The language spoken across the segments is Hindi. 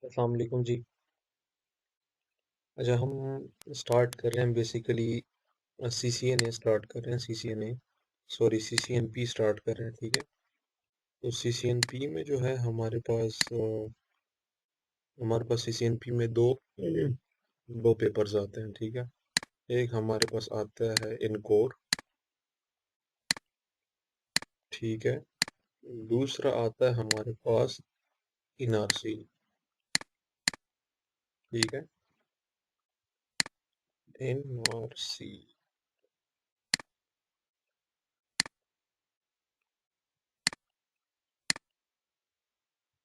अस्सलाम वालेकुम जी। अच्छा, हम स्टार्ट कर रहे हैं बेसिकली। सीसीएनए स्टार्ट कर रहे हैं, सीसीएनए सॉरी सीसीएनपी स्टार्ट कर रहे हैं, ठीक है। तो सीसीएनपी में जो है हमारे पास सीसीएनपी में दो पेपर्स आते हैं, ठीक है। एक हमारे पास आता है इनकोर, ठीक है। दूसरा आता है हमारे पास इनआरसी, ठीक है। इनआरसी।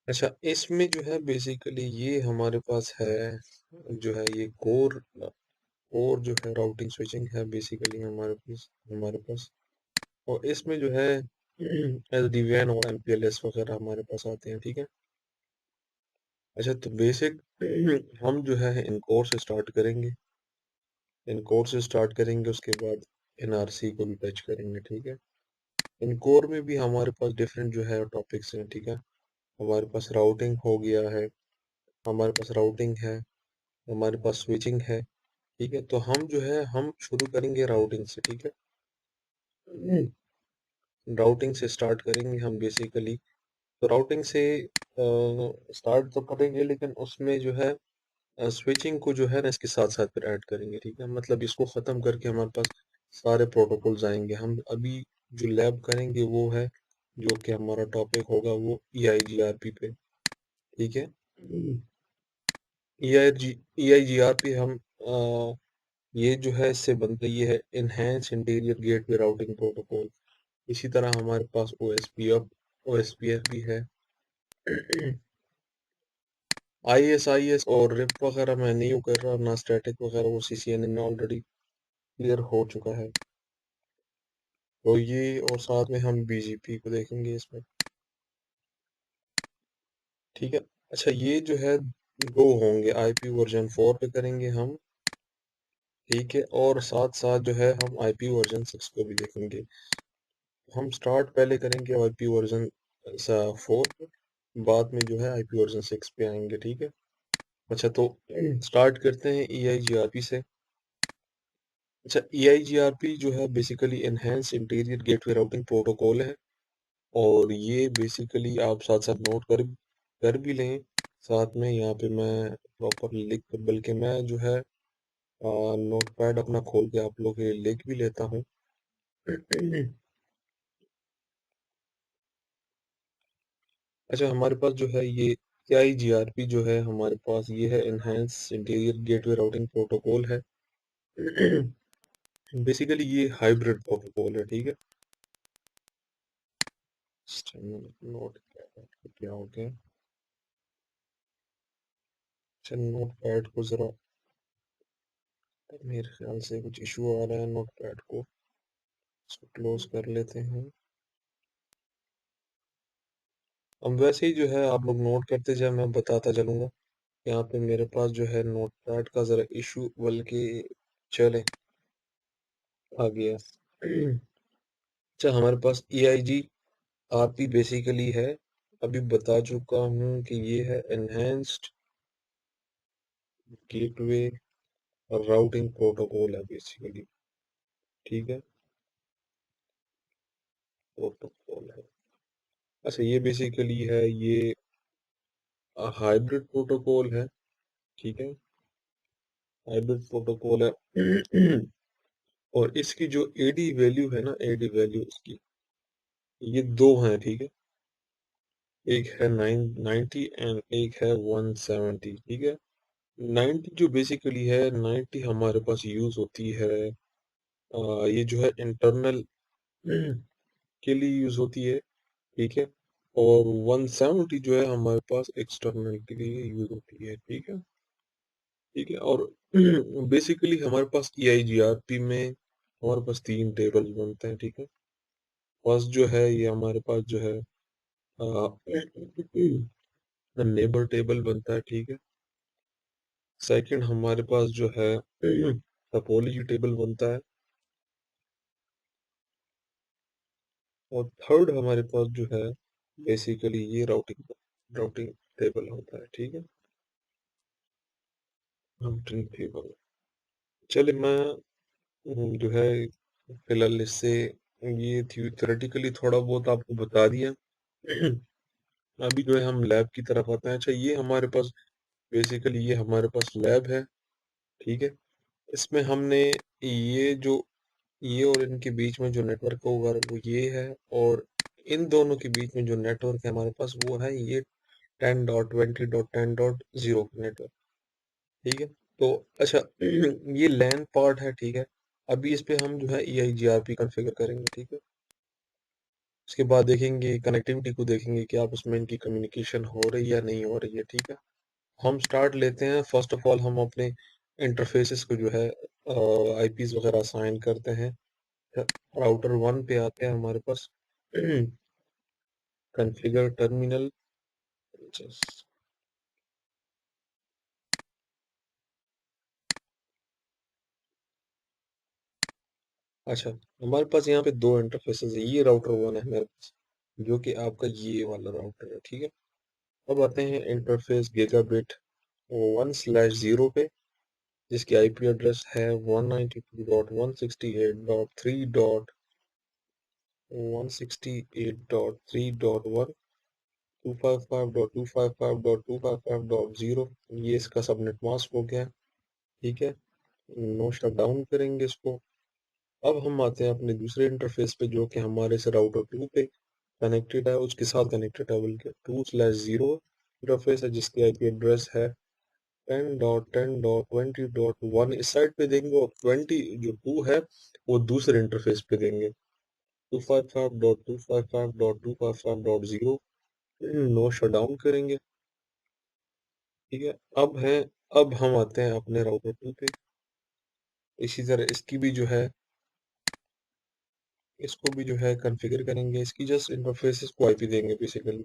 अच्छा, इसमें जो है बेसिकली ये हमारे पास है, जो है ये कोर, और जो है राउटिंग स्विचिंग है बेसिकली हमारे पास। और इसमें जो है एस डी वैन और एमपीएलएस वगैरह हमारे पास आते हैं, ठीक है। अच्छा, तो बेसिक हम जो है इन कोर से स्टार्ट करेंगे, उसके बाद एनआरसी को भी टच करेंगे, ठीक है। इन कोर में भी हमारे पास डिफरेंट जो है टॉपिक्स हैं, ठीक है। हमारे पास राउटिंग हो गया है, हमारे पास राउटिंग है, हमारे पास स्विचिंग है, ठीक है। तो हम शुरू करेंगे राउटिंग से, ठीक है। राउटिंग से स्टार्ट करेंगे हम बेसिकली। तो राउटिंग से स्टार्ट तो करेंगे, लेकिन उसमें जो है स्विचिंग को जो है ना इसके साथ साथ फिर ऐड करेंगे, ठीक है। मतलब इसको ख़त्म करके हमारे पास सारे प्रोटोकॉल्स आएंगे। हम अभी जो लैब करेंगे वो है, जो कि हमारा टॉपिक होगा वो ई आई जी आर पी पे, ठीक है। ई आई जी आर पी हम ये जो है इससे बनता ये है enhance interior gateway routing protocol. इसी तरह हमारे पास ओ एस पी एफ भी है। आई एस और रिप वगैरह मैं नहीं कर रहा, ना स्टैटिक वगैरह, वो सीसीएनए में ऑलरेडी क्लियर हो चुका है। तो ये, और साथ में हम बीजीपी को देखेंगे इसमें, ठीक है। अच्छा, ये जो है दो होंगे, आईपी वर्जन 4 पे करेंगे हम, ठीक है। और साथ साथ जो है हम आईपी वर्जन 6 को भी देखेंगे। हम स्टार्ट पहले करेंगे आईपी वर्जन 4 पे, बाद में जो है आईपी वर्जन 6 पे आएंगे, ठीक है। अच्छा, तो स्टार्ट करते हैं ई आई जी आर पी से। अच्छा, EIGRP जो है basically enhance interior gateway routing protocol है। और ये बेसिकली आप साथ साथ नोट कर भी लें। साथ में यहाँ पे मैं प्रॉपर लिख, बल्कि मैं जो है नोट पैड अपना खोल के आप लोग के लिए लिख भी लेता हूँ। अच्छा, हमारे पास जो है ये EIGRP जो है हमारे पास ये है enhance interior gateway routing protocol है। बेसिकली ये हाइब्रिड प्रोटोकॉल है, ठीक है। नोट क्या हो गया। अच्छा, नोट पैड को जरा, मेरे ख्याल से कुछ इशू आ रहा है नोट पैड को, इसको क्लोज कर लेते हैं। अब वैसे ही जो है आप लोग नोट करते जाए, मैं बताता चलूंगा। यहाँ पे मेरे पास जो है नोट पैड का जरा इशू, बल्कि चले आ गया। अच्छा, हमारे पास ई आई जी आर पी बेसिकली है, अभी बता चुका हूँ कि ये है एनहेंस्ड गेटवे राउटिंग प्रोटोकॉल है बेसिकली, ठीक है। प्रोटोकॉल है। अच्छा, ये बेसिकली है, ये हाइब्रिड प्रोटोकॉल है, ठीक है। हाइब्रिड प्रोटोकॉल है। और इसकी जो एडी वैल्यू है ना, एडी वैल्यू इसकी, ये दो हैं, ठीक है। एक है 990 एंड एक है 170, ठीक है। 90 जो बेसिकली है, 90 हमारे पास यूज होती है, ये जो है इंटरनल के लिए यूज होती है, ठीक है। और 170 जो है हमारे पास एक्सटर्नल के लिए यूज होती है, ठीक है। ठीक है। और बेसिकली हमारे पास EIGRP में हमारे पास तीन टेबल बनते हैं, ठीक है। फर्स्ट जो है ये हमारे पास जो है नेबर टेबल बनता है, ठीक है। सेकंड हमारे पास जो है टोपोलॉजी टेबल बनता है। और थर्ड हमारे पास जो है बेसिकली ये राउटिंग राउटिंग टेबल होता है, ठीक है। हम इन फेवर। चलिए मैं जो है फिलहाल इससे ये थ्योरेटिकली थोड़ा बहुत आपको बता दिया। अभी जो है हम लैब की तरफ आते हैं। अच्छा ये हमारे पास बेसिकली ये हमारे पास लैब है, ठीक है। इसमें हमने ये जो ये और इनके बीच में जो नेटवर्क होगा वो ये है, और इन दोनों के बीच में जो नेटवर्क है हमारे पास वो है ये 10.20.10.0 नेटवर्क, ठीक है। तो अच्छा ये लैन पार्ट है, ठीक है। अभी इस पे हम जो है EIGRP कॉन्फ़िगर करेंगे, ठीक है। उसके बाद देखेंगे कनेक्टिविटी को, देखेंगे कि आपस में इनकी कम्युनिकेशन हो रही है या नहीं हो रही है, ठीक है। हम स्टार्ट लेते हैं। फर्स्ट ऑफ ऑल हम अपने इंटरफेसेस को जो है IPs वगैरह असाइन करते हैं। राउटर 1 पे आते हैं हमारे पास। Configure terminal. अच्छा हमारे पास यहाँ पे दो इंटरफेसेस है। ये राउटर 1 है मेरे पास, जो कि आपका ये वाला राउटर है, ठीक है। अब आते हैं इंटरफेस गीगाबिट 1/0 पे, जिसकी IP एड्रेस है 192.168.3.1 255.255.255.0। ये इसका सबनेट मास्क हो गया, ठीक है। नो शट डाउन करेंगे इसको। अब हम आते हैं अपने दूसरे इंटरफेस पे, जो कि हमारे से राउटर 2 पे कनेक्टेड है, उसके साथ कनेक्टेड है, बल्कि 2/0 इंटरफेस है, जिसकी IP एड्रेस है 10.10.20.1 इस साइड पे देंगे, और 20 जो 2 है वो दूसरे इंटरफेस पे देंगे 255.255.255.0। नो शट डाउन करेंगे, ठीक है। अब हम आते हैं अपने राउटर 2 पे। इसी तरह इसको भी जो है कॉन्फ़िगर करेंगे। इसकी जस्ट इंटरफेसेस को IP देंगे बेसिकली।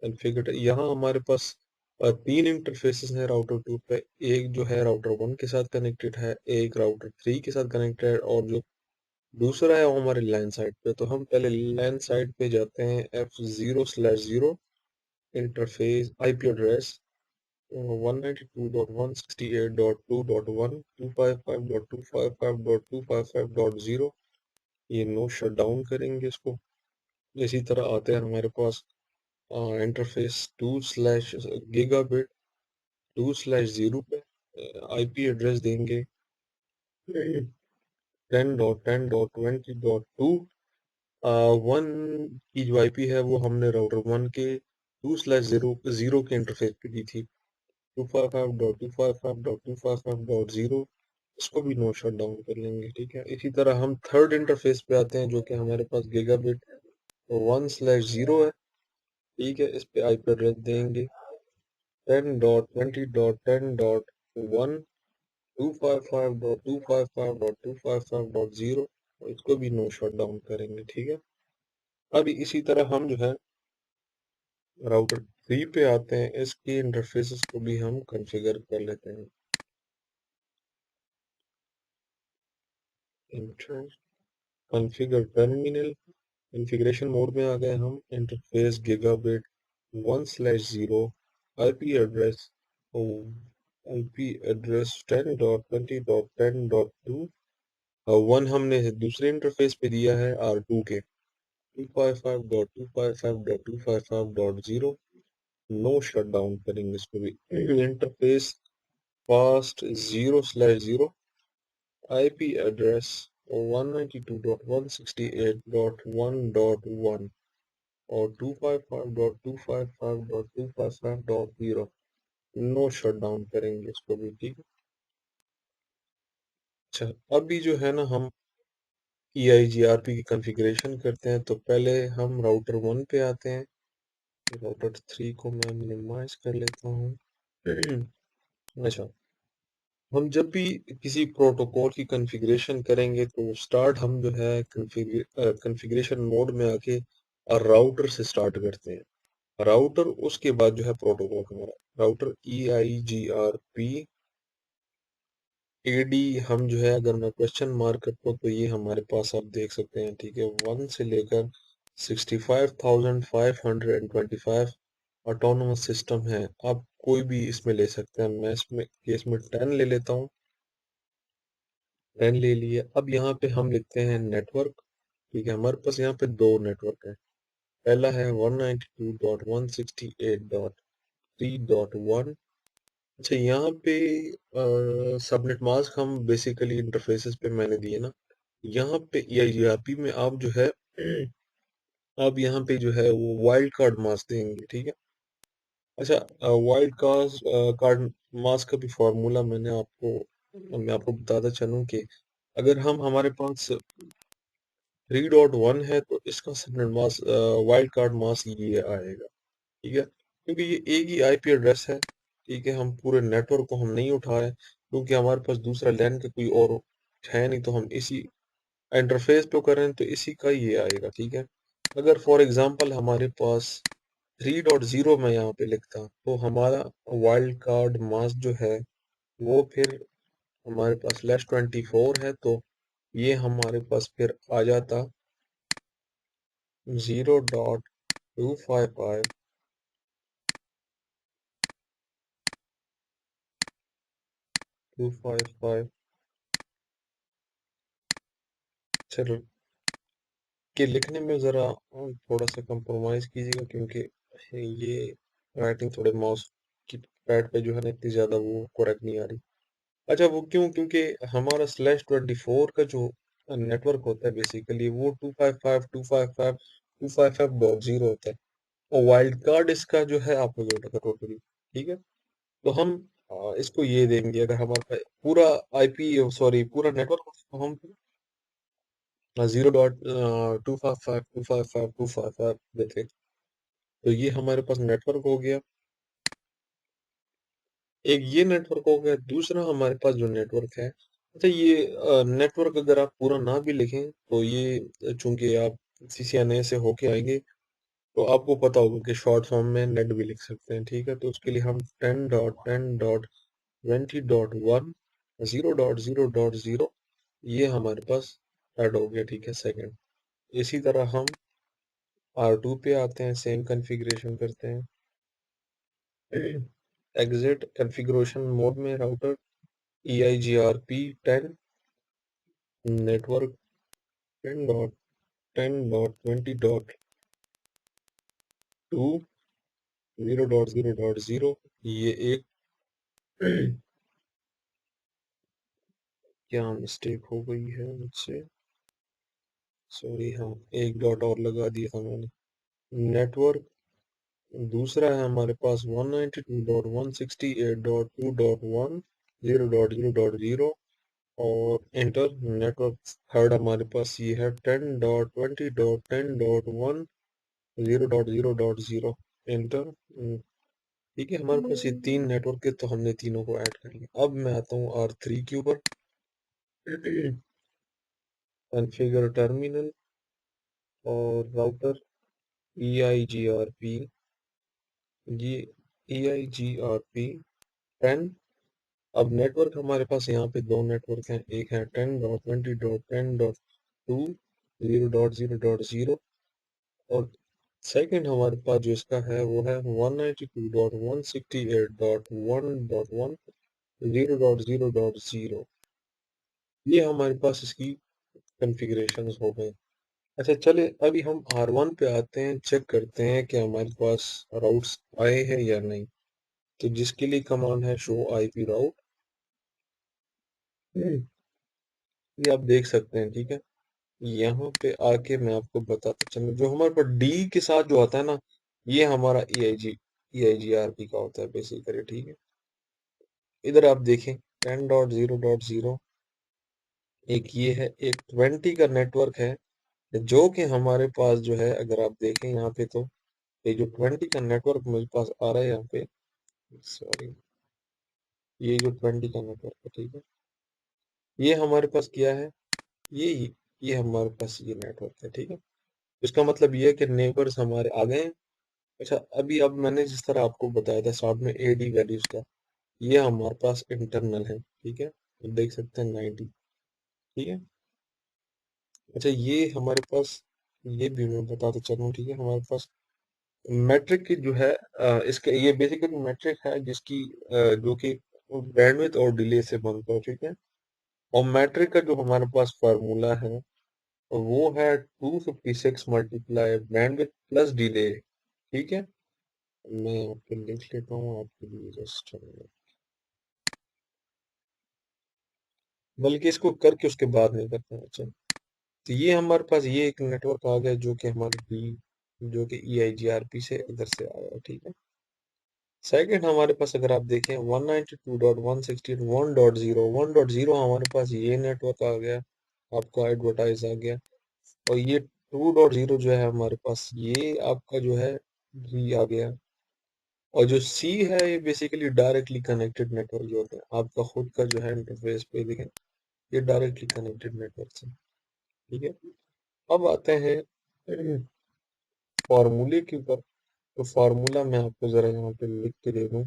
कॉन्फ़िगर यहाँ हमारे पास तीन इंटरफेसेस हैं राउटर 2 पे। एक जो है राउटर 1 के साथ कनेक्टेड है, एक राउटर 3 के साथ कनेक्टेड है, और जो दूसरा है वो हमारे लैन साइड पे। तो हम पहले लैन साइड पे जाते हैं। F0/0 interface IP address 192.168.2.1 255.255.255.0। ये नो शट डाउन करेंगे इसको। इसी तरह आते हैं हमारे पास इंटरफेस 2/गीगाबिट 2/0 पे IP एड्रेस देंगे 10.10.20.2। 1 की जो IP है वो हमने राउटर 1 के 2/0 के इंटरफेस पे दी थी 255.255.255.0। इसको भी नो शट डाउन कर लेंगे, ठीक है। इसी तरह हम थर्ड इंटरफेस पे आते हैं, जो कि हमारे पास गीगाबिट 1/0 है, ठीक है। इस पे IP एड्रेस देंगे 10.20.10.1 255.255.255.0। इसको भी नो शट डाउन करेंगे, ठीक है। अब इसी तरह हम जो है राउटर 3 पे आते हैं। इसके इंटरफेसेस को भी हम कॉन्फ़िगर कर लेते हैं। Configure terminal. कॉन्फ़िगरेशन मोड में आ गए हम। Interface gigabit 1/0 IP address IP address 10.20.10.2 1 हमने दूसरे इंटरफेस पे दिया है R2 के 255.255.255.0। नो शट डाउन करेंगे इसको भी। इंटरफेस फास्ट 0/0 IP एड्रेस 192.168.1.1 और 255.255.255.0। नो शट डाउन करेंगे इसको भी, ठीक है। अच्छा अभी जो है ना हम EIGRP की कॉन्फ़िगरेशन करते हैं। तो पहले हम राउटर 1 पे आते हैं। राउटर 3 को मैं मिनिमाइज कर लेता हूँ। अच्छा हम जब भी किसी प्रोटोकॉल की कॉन्फ़िगरेशन करेंगे तो स्टार्ट हम जो है कॉन्फ़िगरेशन मोड में आके राउटर से स्टार्ट करते हैं। राउटर उसके बाद जो है प्रोटोकॉल हमारा राउटर EIGRP AD। हम जो है अगर मैं क्वेश्चन मार्क करता हूँ तो ये हमारे पास आप देख सकते हैं, ठीक है। 1 से लेकर 65,525 ऑटोनोमस सिस्टम है। अब कोई भी इसमें ले सकते हैं। मैं इसमें केस में 10 ले लेता हूँ। 10 ले लिए। अब यहाँ पे हम लिखते हैं नेटवर्क। ठीक है, हमारे पास यहाँ पे दो नेटवर्क है। पहला है 192.168.3.1। अच्छा, यहाँ पे सबनेट मास्क हम बेसिकली इंटरफेसेस पे मैंने दिए ना। यहाँ पे EIGRP में आप जो है आप यहाँ पे जो है वो वाइल्ड कार्ड मास्क देंगे। ठीक है। अच्छा, वाइल्ड कार्ड मास्क का भी फॉर्मूला मैं आपको बताता चलूँ कि अगर हमारे पास 3.1 है तो इसका subnet mask wild card mask ये आएगा। ठीक है, क्योंकि ये एक ही IP एड्रेस है। ठीक है, हम पूरे नेटवर्क को हम नहीं उठा रहे क्योंकि हमारे पास दूसरा लैन का कोई और है नहीं, तो हम इसी इंटरफेस पे कर रहे हैं, तो इसी का ये आएगा। ठीक है। अगर फॉर एग्जांपल हमारे पास 3.0 में यहाँ पे लिखता तो हमारा वाइल्ड कार्ड मास्क जो है वो फिर हमारे पास /24 है, तो ये हमारे पास फिर आ जाता 0.255 255। चलो, के लिखने में ज़रा थोड़ा सा कंप्रोमाइज़ कीजिएगा, क्योंकि ये राइटिंग थोड़े माउस की पैड पे जो है ना इतनी ज़्यादा वो करेक्ट नहीं आ रही। अच्छा, वो क्यों? क्योंकि हमारा /24 का जो नेटवर्क होता है बेसिकली वो 255.255.0 होता है, और वाइल्ड कार्ड इसका जो है ऑपोजिट होता है टोटली। ठीक है, तो हम इसको ये देंगे। अगर हमारे पास पूरा IP, सॉरी पूरा नेटवर्क, तो हम 0.255.255.255 देते। तो ये हमारे पास नेटवर्क हो गया। एक ये नेटवर्क हो गया। दूसरा हमारे पास जो नेटवर्क है, अच्छा ये नेटवर्क अगर आप पूरा ना भी लिखें तो ये चूंकि आप CCNA से होके आएंगे तो आपको पता होगा कि शॉर्ट फॉर्म में नेट भी लिख सकते हैं। ठीक है, तो उसके लिए हम 10.10.20.1 0.0.0 ये हमारे पास ऐड हो गया। ठीक है, सेकंड। इसी तरह हम R2 पे आते हैं, सेम कॉन्फ़िगरेशन करते हैं। एग्जिट कॉन्फ़िगरेशन मोड में राउटर EIGRP 10 नेटवर्क 10.10.20.2 0.0.0। ये एक क्या मिस्टेक हो गई है मुझसे, सॉरी। हाँ, एक डॉट और लगा दिया था मैंने। नेटवर्क दूसरा है हमारे पास 192.168.2.1 0.0.0, और इंटर नेटवर्क थर्ड हमारे पास ये है 10.20.10.1 0.0.0 इंटर। ठीक है, हमारे पास ये तीन नेटवर्क के, तो हमने तीनों को ऐड कर लिया। अब मैं आता हूँ R3 के ऊपर। कॉन्फ़िगर टर्मिनल और राउटर EIGRP, ये EIGRP 10। अब नेटवर्क हमारे पास यहाँ पे दो नेटवर्क हैं, एक है 10.20.10.2 0.0.0, और सेकंड हमारे पास जो इसका है वो है 192.168.1.1 0.0.0। ये हमारे पास इसकी कॉन्फ़िगरेशन हो गए। अच्छा, चले अभी हम R1 पे आते हैं, चेक करते हैं कि हमारे पास राउट्स आए हैं या नहीं। तो जिसके लिए कमांड है शो IP राउट। ये आप देख सकते हैं। ठीक है, यहाँ पे आके मैं आपको बताता चलूँ, जो हमारे पास D के साथ जो आता है ना, ये हमारा EIGRP का होता है बेसिकली। ठीक है, इधर आप देखें 10.0.0, एक ये है, एक 20 का नेटवर्क है, जो कि हमारे पास जो है अगर आप देखें यहाँ पे, तो ये जो 20 का नेटवर्क मेरे पास आ रहा है यहाँ पे, सॉरी, ये जो 20 का नेटवर्क है, ठीक है, ये हमारे पास क्या है, ये ये हमारे पास ये नेटवर्क है। ठीक है, इसका मतलब ये है कि नेबर्स हमारे आ गए हैं। अच्छा, अभी अब मैंने जिस तरह आपको बताया था स्टार्ट में AD वैल्यूज का, ये हमारे पास इंटरनल है। ठीक है, तो देख सकते हैं 90। ठीक है, अच्छा ये हमारे पास, ये भी मैं बताता चलूँ। ठीक है, हमारे पास मैट्रिक की जो है इसका ये बेसिकली मैट्रिक है जिसकी जो कि बैंडविड्थ और डिले से बनता है, ठीक है। और मैट्रिक का जो हमारे पास फार्मूला है वो है 256 मल्टीप्लाई बैंडविड्थ प्लस डिले, ठीक है। मैं आपको लिख लेता हूँ आपके लिए जस्ट, बल्कि इसको करके उसके बाद नहीं करते हैं। अच्छा, तो ये हमारे पास ये एक नेटवर्क आ गया जो कि हमारे डी जो कि ई आई जी आर पी से इधर से आया, ठीक है। सेकंड हमारे पास अगर आप देखें 192.168.1.0 हमारे पास ये नेटवर्क आ गया, आपका एडवर्टाइज आ गया। और ये 2.0 जो है हमारे पास ये आपका जो है भी आ गया। और जो सी है ये बेसिकली डायरेक्टली कनेक्टेड नेटवर्क जो होता है आपका खुद का जो है इंटरफेस पे देखें, ये डायरेक्टली कनेक्टेड नेटवर्क से, ठीक है। अब आते हैं फॉर्मूले के ऊपर। तो फार्मूला मैं आपको जरा यहाँ पे लिख के दे दूँ।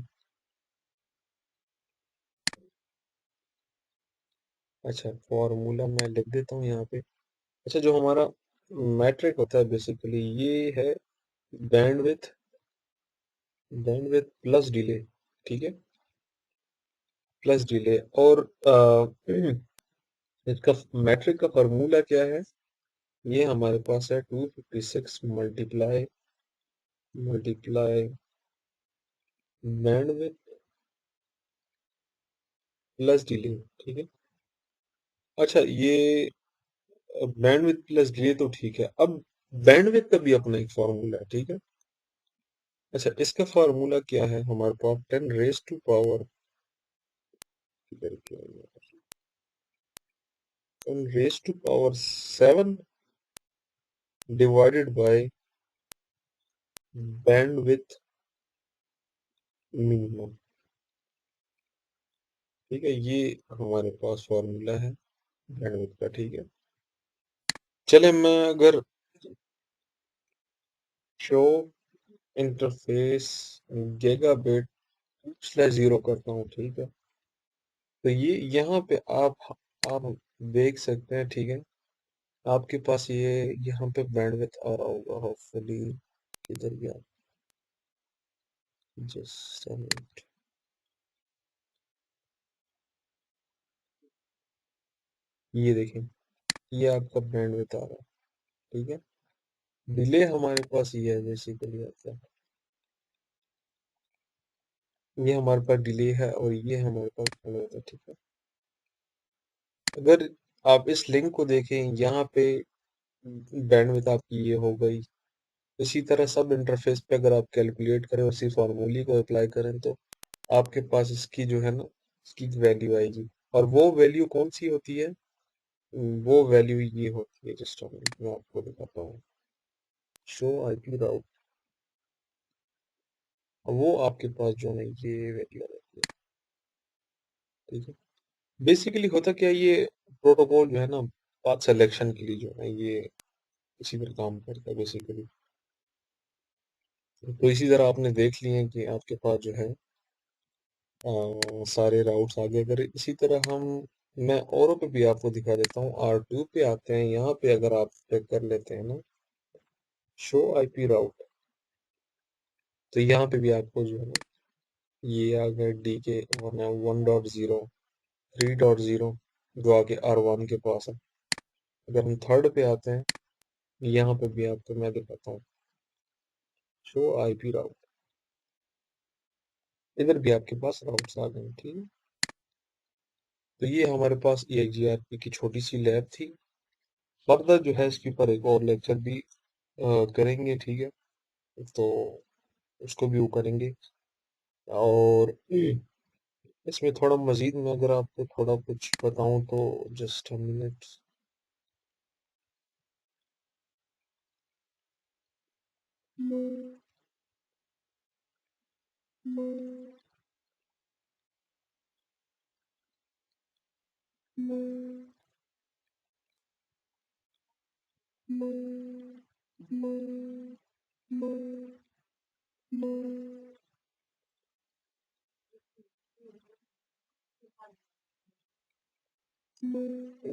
अच्छा, फॉर्मूला मैं लिख देता हूँ यहाँ पे। अच्छा, जो हमारा मैट्रिक होता है बेसिकली ये है बैंडविथ बैंडविथ प्लस डिले, ठीक है, प्लस डिले। और इसका मैट्रिक का फॉर्मूला क्या है, ये हमारे पास है 256 multiply multiply bandwidth plus delay, ठीक है। अच्छा, ये बैंडविथ प्लस डिले तो ठीक है। अब बैंडविथ का भी अपना एक फॉर्मूला है, ठीक है। अच्छा, इसका फॉर्मूला क्या है हमारे पास 10 रेज टू पावर, किधर क्या है, 10 raise to power 7 divided by bandwidth minimum, ठीक है। ये हमारे पास फॉर्मूला है बैंडविथ का, ठीक है। चले, मैं अगर show interface gigabit slash zero करता हूँ, ठीक है। तो ये यहाँ पे आप देख सकते हैं, ठीक है। आपके पास ये यहाँ पे बैंडविथ आ रहा होगा होपफुली। किधर गया, जस्ट ये देखें, ये आपका बैंडविथ आ रहा है, ठीक है। डिले हमारे पास ये है बेसिकली आता है, ये हमारे पास डिले है और ये हमारे पास बैंडविथ है, ठीक है। अगर आप इस लिंक को देखें यहाँ पे बैंडविथ आपकी ये हो गई। इसी तरह सब इंटरफेस पे अगर आप कैलकुलेट करें उसी फार्मूले को अप्लाई करें तो आपके पास इसकी जो है ना, इसकी वैल्यू आएगी। और वो वैल्यू कौन सी होती है, वो वैल्यू ये होती है, जस्ट मैं आपको दिखाता हूँ। शो आईपी राउट, वो आपके पास जो है ये वैल्यू आ जाती है, ठीक है। बेसिकली होता क्या है, ये प्रोटोकॉल जो है ना पाथ सिलेक्शन के लिए जो है ये इसी पर काम करता है बेसिकली। तो इसी तरह आपने देख लिए कि आपके पास जो है सारे राउट्स आगे। अगर इसी तरह हम मैं औरों पे भी आपको दिखा देता हूँ। R2 पे आते हैं, यहाँ पे अगर आप चेक कर लेते हैं ना शो आईपी राउट, तो यहाँ पे भी आपको जो है ना ये आ गया डी के 1.0 3.0 जो आगे R1 के पास है। अगर हम थर्ड पे आते हैं, यहाँ पे भी आपको मैं दिखाता हूँ शो आईपी राउट, इधर भी आपके पास राउट्स आ गए, ठीक है। तो ये हमारे पास EIGRP की छोटी सी लैब थी। फर्दर जो है इसके ऊपर एक और लेक्चर भी करेंगे, ठीक है। तो उसको भी वो करेंगे। और इसमें थोड़ा मजीद में अगर आपको थोड़ा कुछ बताऊं तो just a minute.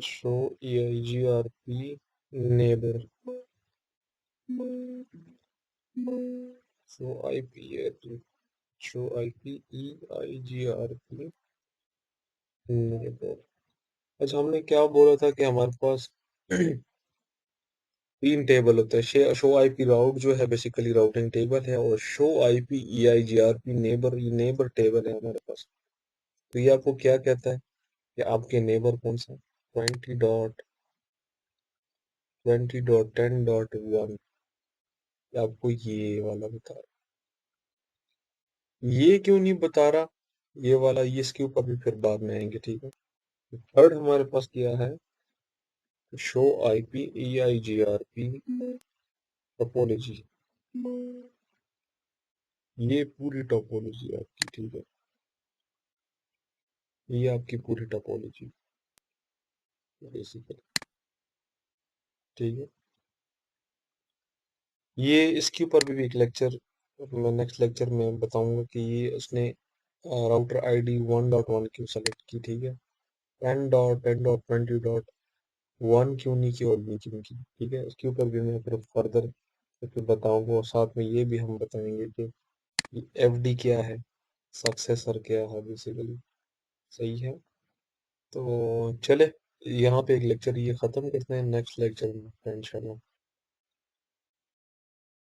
Show EIGRP neighbour, show IP है, शो आईपी EIGRP नेबर। अच्छा, हमने क्या बोला था कि हमारे पास तीन टेबल होते हैं। शो आईपी राउट जो है बेसिकली राउटिंग टेबल है, और शो आईपी EIGRP नेबर, ये नेबर टेबल है हमारे पास। तो ये आपको क्या कहता है कि आपके नेबर कौन सा 20.10.1 आपको ये वाला बता रहा है। ये क्यों नहीं बता रहा, ये वाला, ये इसके ऊपर भी फिर बाद में आएंगे, ठीक है। थर्ड हमारे पास क्या है, शो आईपी EIGRP टोपोलॉजी। ये पूरी टोपोलॉजी है आपकी, ठीक है। ये आपकी पूरी टोपोलॉजी बेसिकली, ठीक है। ये इसके ऊपर भी एक लेक्चर, मैं नेक्स्ट लेक्चर में बताऊंगा कि ये उसने राउटर ID 1.1 क्यों सेलेक्ट की, ठीक है। 10.10.20.1 क्यों नहीं की और बी क्यों की, ठीक है। उसके ऊपर भी मैं फिर फर्दर फिर बताऊंगा, और साथ में ये भी हम बताएंगे कि FD क्या है, सक्सेसर क्या है बेसिकली, सही है। तो चले, यहाँ पे एक लेक्चर ये ख़त्म करते हैं, नेक्स्ट लेक्चर में इंशाल्लाह।